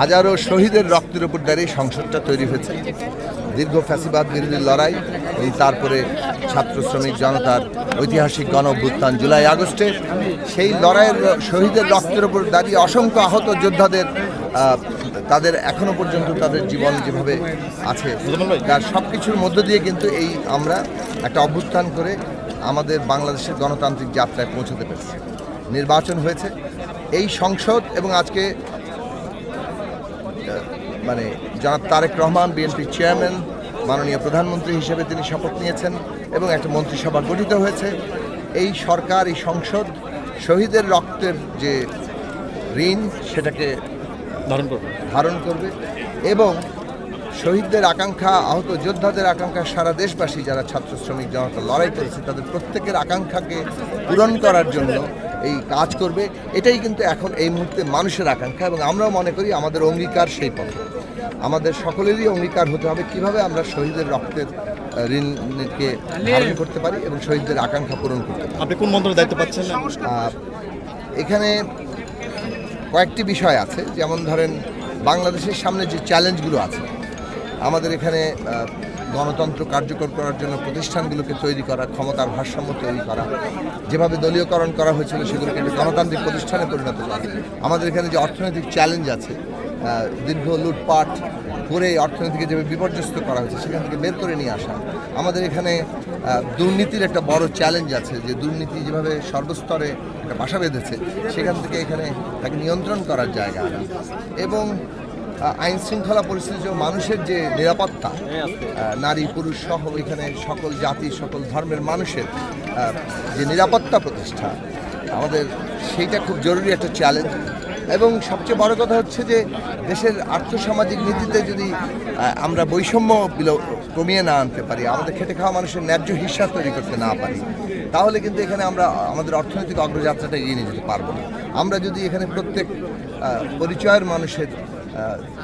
হাজারো শহীদের রক্তের উপর দাঁড়িয়ে সংসদটা তৈরি হয়েছে। দীর্ঘ ফ্যাসিবাদ বিরোধী লড়াই এবং তারপরে ছাত্র শ্রমিক জনতার ঐতিহাসিক গণ অভ্যুত্থান জুলাই আগস্টে সেই লড়াইয়ের শহীদের রক্তের উপর দাঁড়িয়ে অসংখ্য আহত যোদ্ধাদের তাদের এখনো পর্যন্ত তাদের জীবন যেভাবে আছে তার সব কিছুর মধ্য দিয়ে কিন্তু এই আমরা একটা অভ্যুত্থান করে আমাদের বাংলাদেশের গণতান্ত্রিক যাত্রায় পৌঁছতে পেরেছি। নির্বাচন হয়েছে, এই সংসদ এবং আজকে মানে জনাব তারেক রহমান বিএনপির চেয়ারম্যান মাননীয় প্রধানমন্ত্রী হিসেবে তিনি শপথ নিয়েছেন এবং একটা মন্ত্রিসভা গঠিত হয়েছে। এই সরকার, এই সংসদ শহীদের রক্তের যে ঋণ সেটাকে ধারণ করবে এবং শহীদদের আকাঙ্ক্ষা, আহত যোদ্ধাদের আকাঙ্ক্ষা, সারা দেশবাসী যারা ছাত্র শ্রমিক জনতা লড়াই করেছে তাদের প্রত্যেকের আকাঙ্ক্ষাকে পূরণ করার জন্য এই কাজ করবে। এটাই কিন্তু এখন এই মুহূর্তে মানুষের আকাঙ্ক্ষা এবং আমরাও মনে করি আমাদের অঙ্গীকার সেই পথে। আমাদের সকলেরই অঙ্গীকার হতে হবে কিভাবে আমরা শহীদের রক্তের ঋণকে ধারণ করতে পারি এবং শহীদদের আকাঙ্ক্ষা পূরণ করতে পারি। আপনি কোন মন্ত্রণালয়ের দায়িত্ব পাচ্ছেন? এখানে কয়েকটি বিষয় আছে, যেমন ধরেন বাংলাদেশের সামনে যে চ্যালেঞ্জগুলো আছে, আমাদের এখানে গণতন্ত্র কার্যকর করার জন্য প্রতিষ্ঠানগুলোকে তৈরি করা, ক্ষমতার ভারসাম্য তৈরি করা, যেভাবে দলীয়করণ করা হয়েছিল সেগুলোকে একটা গণতান্ত্রিক প্রতিষ্ঠানে পরিণত করা। আমাদের এখানে যে অর্থনৈতিক চ্যালেঞ্জ আছে, দীর্ঘ লুটপাট করে অর্থনীতিকে যেভাবে বিপর্যস্ত করা হয়েছে সেখান থেকে বের করে নিয়ে আসা। আমাদের এখানে দুর্নীতির একটা বড় চ্যালেঞ্জ আছে, যে দুর্নীতি যেভাবে সর্বস্তরে একটা বাসা বেঁধেছে সেখান থেকে এখানে তাকে নিয়ন্ত্রণ করার জায়গা আনা এবং আইন শৃঙ্খলা পরিস্থিতি, মানুষের যে নিরাপত্তা, নারী পুরুষ সহ এখানে সকল জাতি সকল ধর্মের মানুষের যে নিরাপত্তা প্রতিষ্ঠা, আমাদের সেইটা খুব জরুরি একটা চ্যালেঞ্জ। এবং সবচেয়ে বড় কথা হচ্ছে যে দেশের আর্থসামাজিক নীতিতে যদি আমরা বৈষম্য কমিয়ে না আনতে পারি, আমাদের খেটে খাওয়া মানুষের ন্যায্য হিস্যা তৈরি করতে না পারি, তাহলে কিন্তু এখানে আমরা আমাদের অর্থনৈতিক অগ্রযাত্রাটা এগিয়ে নিয়ে যেতে পারবো না। আমরা যদি এখানে প্রত্যেক পরিচয়ের মানুষের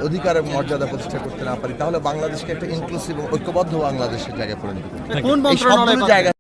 অধিকার এবং মর্যাদা প্রতিষ্ঠা করতে না পারি, তাহলে বাংলাদেশকে একটা ইনক্লুসিভ ও ঐক্যবদ্ধ বাংলাদেশের জায়গায় পরিণত করতে।